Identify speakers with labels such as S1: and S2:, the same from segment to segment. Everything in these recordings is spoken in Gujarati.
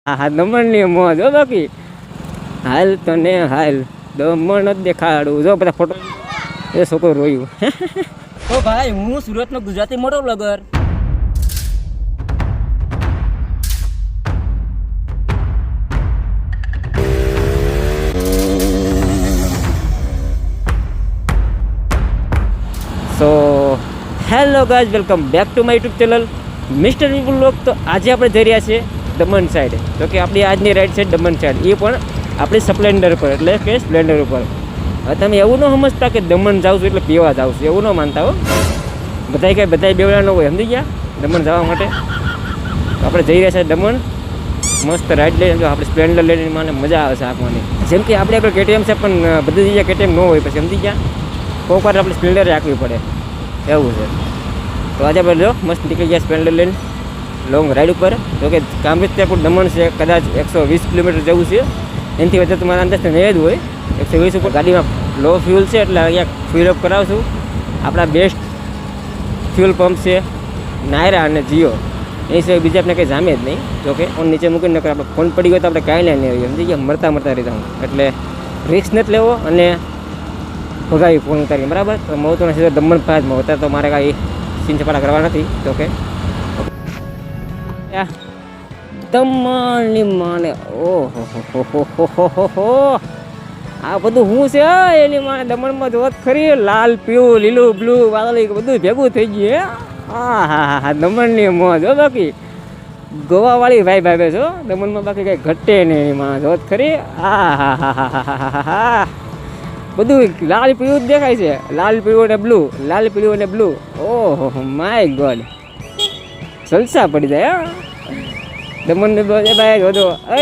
S1: હા હા દમણની મોજ હો બાકી હાલ તને હાલ દમણ જ દેખાડું જો બધા ફોટો એ છોકરો રોયું
S2: તો ભાઈ હું સુરતનો ગુજરાતી મોટો blogger.
S1: So hello guys, welcome back to my YouTube channel mister people vlog. તો આજે આપણે જઈ રહ્યા છીએ દમણ સાઈડ. તો કે આપણી આજની રાઈડ છે દમણ સાઈડ, એ પણ આપણી સ્પ્લેન્ડર પર, એટલે કે સ્પ્લેન્ડર ઉપર. હવે તમે એવું ન સમજતા કે દમણ જાવ છું એટલે પીવા જાવ છું, એવું ન માનતા હો. બધાય બેવડા ન હોય, સમજી ગયા? દમણ જવા માટે આપણે જઈ રહ્યા છીએ દમણ. મસ્ત રાઈડ લઈને જો આપણે સ્પ્લેન્ડર લઈને મને મજા આવશે આપવાની. જેમ કે આપણે કેટીએમ છે, પણ બધી જગ્યાએ કેટીએમ ન હોય, પછી સમજી ગયા? કોઈક વાર આપણે સ્પ્લેન્ડર રાખવી પડે, એવું છે. તો આજે આપણે જો મસ્ત નીકળી ગયા સ્પ્લેન્ડર લઈને લોંગ રાઈડ ઉપર. તો કે કામરેજથી દમણ છે કદાચ 120 કિલોમીટર જવું છે, એનાથી વધારે તમારા અંદાજ નહીં જ હોય. 120 ઉપર ગાડીમાં લો ફ્યુલ છે, એટલે અહીંયા ફ્યુલ અપ કરાવશું. આપણા બેસ્ટ ફ્યુલ પંપ છે નાયરા અને જીઓ, એ સિવાય બીજા આપણે કંઈ જામે જ નહીં. જોકે ફોન નીચે મૂકીને નકર આપણે ફોન પડી ગયો તો આપણે કાંઈ નહીં આવીએ, સમજી ગયા? મરતા રહેતા હું, એટલે રિસ્ક નથી લેવો અને ભગાવી ફોન ઉતારીએ, બરાબર? તો મહત્વના સીધો દમણ પાંચમાં અત્યારે તો મારે કાંઈ સીન ચપાડા કરવા નથી. તો કે દમણની માને ઓહો આ બધું શું છે એની માને દમણમાં જોત ખરી, લાલ પીળું લીલું બ્લુ વાદળી બધું ભેગું થઈ ગયું. હા હા હા દમણની મોજ હો બાકી ગોવાવાળી ભાઈ ભાવે છો દમણમાં, બાકી કંઈ ઘટે નહીં એની માં જોત ખરી. હા હા હા હા હા હા હા બધું લાલ પીળું જ દેખાય છે, લાલ પીળું ને બ્લુ, લાલ પીળું ને બ્લુ. ઓહો માય ગોડ, જલસા પડી જાય. દમણ ભાઈ જોજો, એ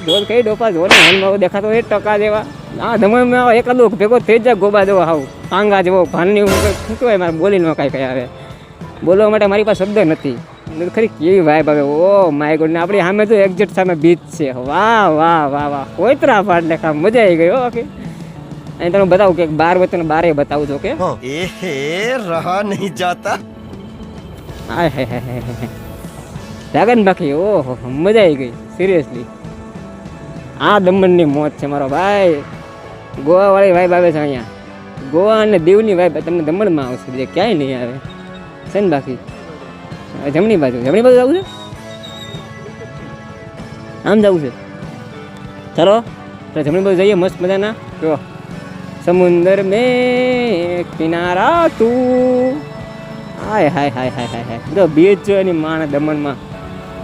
S1: જોર કઈ ડોપા જો ને હાલમાં દેખાતો એ ટકા જેવા. હા દમણમાં એકાદો ભેગો થઈ જાય ગોબા જેવો, હાવ પાંગા જેવો ભાનની શું કહેવાય, મારે બોલી ન કાંઈ કઈ આવે, બોલવા માટે મારી પાસે શબ્દ નથી ખરી. કેવી વાઈબ આવે, ઓ માય ગોડ. ને આપણી સામે તો એક્ઝેક્ટ સામે બીચ છે. વાહ વાહ વાહ વાહ, કોઈતરા પાડ લેખા, મજા આવી ગઈ. ઓકે અને તમે બતાવું કે બાર હોય તો બારે બતાવું છો કે
S3: રહા નહીં જાતા.
S1: હાય હાય હાય લાગન બાકી. ઓહો મજા આવી ગઈ સિરિયસલી. આ દમણની મોજ છે મારો ભાઈ. ગોવાવાળી વાઈબ આવે છે અહીંયા, ગોવા અને દીવની વાઈબ તમને દમણમાં આવશે, જે ક્યાંય નહીં આવે છે ને. બાકી જમણી બાજુ જવું છે, આમ જવું છે. ચાલો તો જમણી બાજુ જઈએ મસ્ત મજાના. જો સમુંદર મેં કિનારા તું, હાય હાય હાય હાય હાય હાય. જો બીચ જો એની માણે દમણમાં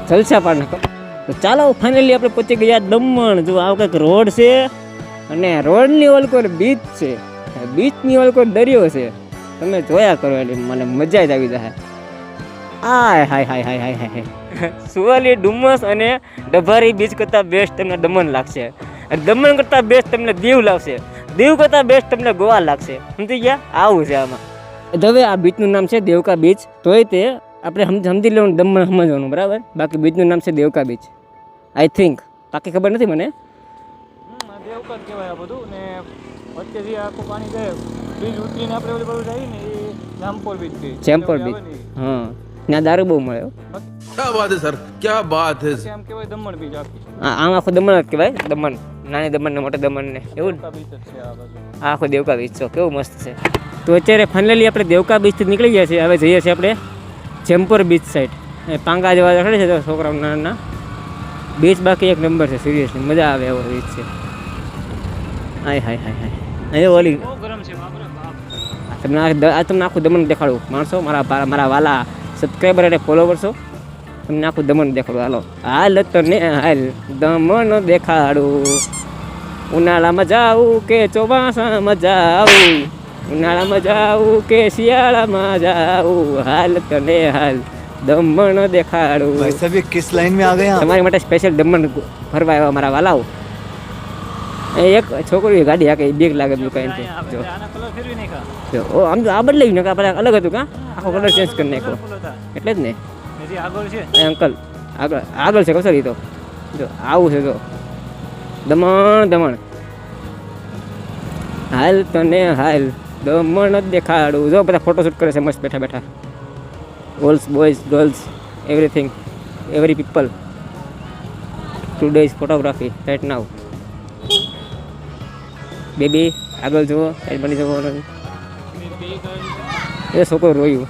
S1: જલસા પાડ નાખો. તો ચાલો ફાઇનલી આપણે પહોંચી ગયા દમણ. જો આ કંઈક રોડ છે અને રોડની ઓલકોર બીચ છે, બીચની ઓલકોર દરિયો છે. તમે જોયા કરો એટલે મને મજા જ આવી જાય. હાય હાય હાય હાય હાય હાય. સુવાલી ડુમસ અને ડભારી બીચ કરતાં બેસ્ટ તમને દમણ લાગશે, અને દમણ કરતાં બેસ્ટ તમને દીવ લાગશે, દીવ કરતાં બેસ્ટ તમને ગોવા લાગશે. સમજી ગયા? આવું છે આમાં. હવે આ બીચનું નામ છે દેવકા બીચ, તોય તે આપણે સમજી લેવાનું દમણ સમજવાનું, બરાબર? બાકી બીચનું નામ છે દેવકા બીચ, આઈ થિંક. બાકી ખબર નથી મને.
S2: દેવકા કહેવાય આ બધું. ને વચ્ચે જે આખું પાણી જાય, બીજ ઉતરીને આપણે ઓલી બાજુ જઈએ ને, એ જામપોર બીચ છે.
S1: ચેમ્પોર બીચ, હા ત્યાં દારૂ બહુ મળે.
S3: क्या बात है सर, क्या बात है.
S2: એમ કહેવાય દમણ બીચ આખી.
S1: હા આમ આખું દમણ જ કહેવાય, દમણ નાની દમણ ને મોટા દમણ ને એવું ને.
S2: બીચ જ છે આ બાજુ.
S1: આ આખો દેવકા બીચ છો કેવું મસ્ત છે. તો અત્યારે ફાઇનલી આપણે દેવકા બીચથી નીકળી ગયા છીએ. હવે જઈએ છીએ આપણે ચેમ્પોર બીચ સાઈડ. પાંગા જેવા ખડે છે તો છોકરાઓ નાના બીચ, બાકી એક નંબર છે સિરિયસલી, મજા આવે એવો બીચ છે. હાય હાય હાય હાય. અહીં ઓલી
S2: બહુ ગરમ છે બાપ રે બાપ.
S1: તમને આખું દમણ દેખાડું માણસો, મારા વાલા સબસ્ક્રાઈબર અને ફોલોવર્સો. તમને આખું દમણ દેખાડું. હાલો હાલ તને હાલ દમણ દેખાડું. ઉનાળામાં જાવું કે ચોમાસામાં જાવું, ઉનાળામાં જાવું કે શિયાળામાં જાવું, હાલ તને હાલ દમણ દેખાડું.
S3: सभी किस लाइन में आ गए आप?
S1: તમારી માટે સ્પેશિયલ દમણ ફરવા આવ્યા મારા વાલાઓ. એક છોકરી ગાડી હાકે, બીક લાગે બીજું કાંઈ નથી. જો
S2: આના કલર ફેરવી નાખ્યા.
S1: જો ઓ આમ તો આ બદલાયું ને, આપણે અલગ હતું કાં, આખો કલર ચેન્જ કરી નાખ્યો
S2: ફૂલ હતા.
S1: એટલે જ ને.
S2: હજી આગળ છે.
S1: એ અંકલ આગળ છે કસોરી. તો જો આવું છે. તો દમણ હાલ તને હાલ દમણ જ દેખાડું. જો બધા ફોટોશૂટ કરે છે મસ્ત બેઠા બેઠા. Girls boys girls everything every people. today's photography right now. Baby આગળ જુઓ, સાઈડ બની જવો. એ છોકરો રોયું.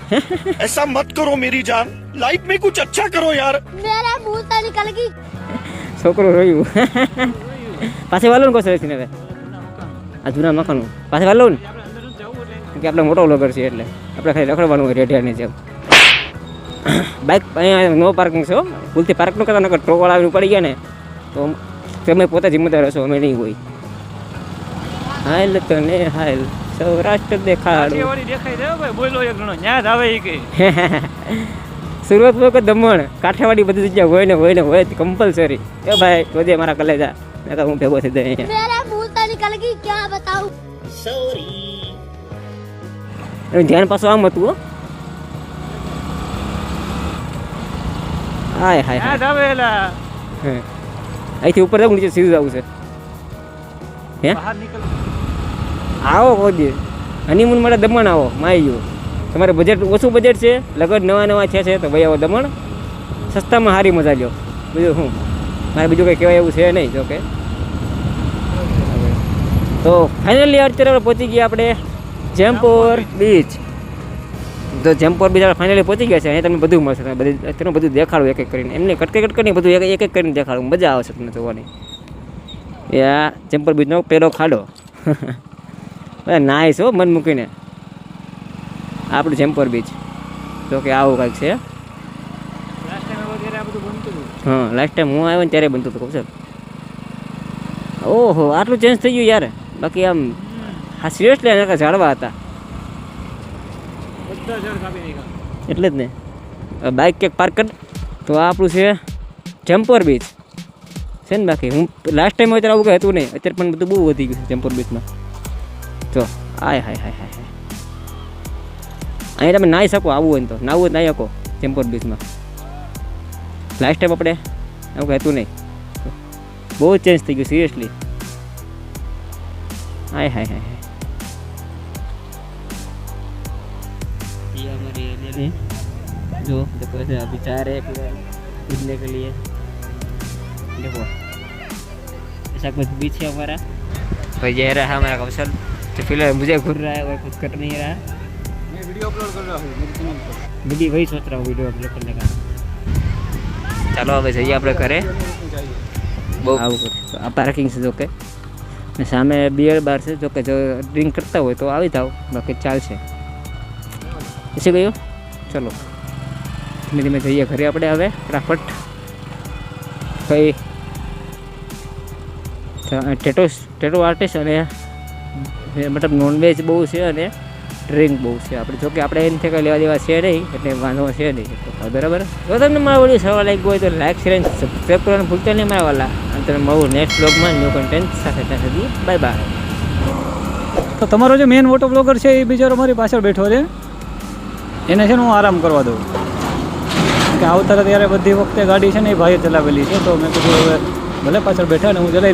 S3: ऐसा मत करो मेरी जान, लाइफ में कुछ अच्छा करो यार.
S4: मेरा मुंह से निकल गई.
S1: છોકરો રોયું. પાસે વાલો ને કોસે છે ને હવે આ જૂના મકાનો પાસે વાલો ને કે આપણે મોટો વ્લોગર છે એટલે આપણે ખાલી રખડવાનું હોય રેઢિયાની જેમ. બાઇક અહીંયા નો પાર્કિંગ છે, ભૂલથી પાર્ક ન કરતા નકર ટ્રોવાળ આવીને પડી ગયા ને તો તમે પોતે જિમ્મેદાર હશો, અમે નહીં હોય. હાલ તને હાલ સૌરાષ્ટ્ર દેખાડો.
S2: કાઠિયાવાડી દેખાય છે ભાઈ, બોલો એક જણો ન્યા જ આવે ઈ કે
S1: સુરત લોકો દમણ કાઠિયાવાડી બધી જગ્યા હોય ને હોય કમ્પલસરી. એ ભાઈ જોજે મારા કલેજા નકર હું ભેગો થઈ જાય અહીંયા.
S4: मेरा मुंह से निकल गई, क्या बताऊं.
S1: એનું ધ્યાન પાછું આમ હતું. હો હાય હાય
S2: ન્યા જ આવે એલા
S1: હે અહીંથી ઉપર જવું નીચે સીધું જવું છે. હે
S2: બહાર નીકળ.
S1: આવો કોઈ દી હનીમૂન માટે દમણ આવો માઈ ગયો. તમારે બજેટ ઓછું બજેટ છે, લગન નવા છે તો ભાઈ આવો દમણ, સસ્તામાં સારી મજા લ્યો. બીજું શું મારે બીજું કંઈ કહેવાય એવું છે નહીં. જો કે તો ફાઇનલી અત્યારે પહોંચી ગયા આપણે જેમપોર બીચ. તો જેમપોર બીચ આપણે ફાઇનલી પહોંચી ગયા છે. અહીંયા તમને બધું મળશે, તમે બધી અત્યારે બધું દેખાડું એક એક કરીને, એમને કટકે બધું એક એક કરીને દેખાડું, મજા આવશે તમને જોવાની. એ આ જેમપોર બીચનો પેલો ખાડો. નાઈસ હો, મન મૂકીને આપણું જેમપોર બીચ. તો કે આવું કાંઈક છે.
S2: લાસ્ટ ટાઈમ વગેરે આ બધું બનતું હતું.
S1: હા લાસ્ટ ટાઈમ હું આવ્યો ને ત્યારે બનતું હતું. કહું સર ઓહો આટલું ચેન્જ થઈ ગયું યાર. બાકી આમ હા સિરિયસલી એના ઝાડવા હતા
S2: બધા ઝાડ કાપી નાખ્યા.
S1: એટલે જ ને. બાઇક ક્યાંક પાર્ક કર તો આ આપણું છે જેમપોર બીચ છે ને. બાકી હું લાસ્ટ ટાઈમ અત્યારે આવું કંઈ હતું નહીં, અત્યારે પણ બધું બહુ વધી ગયું છે જેમપોર બીચમાં. તો હાય હાય હાય હાય અહીંયા તમે નાહી શકો, આવવું હોય ને તો નાહવું નાહી શકો જેમપોર બીચમાં. લાસ્ટ ટાઈમ આપણે આવું કંઈ હતું નહીં, બહુ ચેન્જ થઈ ગયું સિરિયસલી. हाय हाय हाय ये हमारे एरिया में जो देखो ऐसे अभी चाह रहे हैं घूमने के लिए. देखो ऐसा कुछ बीच है हमारा. भाई ये रहा है हमारा कौशल, तो फिलहाल मुझे घूर रहा है और कुछ कर नहीं रहा.
S2: मैं वीडियो अपलोड कर रहा हूँ मेरे चैनल पर.
S1: मैं भी वही सोच रहा हूँ वीडियो अपलोड करने का. ચાલો હવે જઈએ આપણે ઘરે. બહુ આવું તો આ પાર્કિંગ છે જો કે, ને સામે બિયર બાર છે. જો કે જો ડ્રિંક કરતા હોય તો આવી જાઓ, બાકી ચાલશે. પછી ગયો ચલો ધીમે ધીમે જઈએ ઘરે આપણે હવે ફટાફટ. કઈ ટેટો આર્ટિસ્ટ અને મતલબ નોનવેજ બહુ છે અને ડ્રિંક બહુ છે આપણે. જોકે આપણે એનાથી કંઈ લેવા દેવા છે નહીં એટલે વાંધો છે નહીં. બરાબર. જો તમને મારો વિડીયો સારો લાગ્યો હોય તો લાઈક શેર અને સબસ્ક્રાઈબ કરવાનું ભૂલતા નહીં મારા વાલા. અને તમે મળું નેક્સ્ટ બ્લોગમાં ન્યૂ કન્ટેન્ટ સાથે. ત્યાં સુધી બાય બાય.
S2: તો તમારો જે મેન મોટો બ્લોગર છે એ બિચારો મારી પાછળ બેઠો છે, એને છે ને હું આરામ કરવા દઉં કે આવતા ત્યારે બધી વખતે ગાડી છે ને એ ભાઈએ ચલાવેલી છે. તો મેં કીધું હવે ભલે પાછળ બેઠા ને હું ચલાવી લઉં.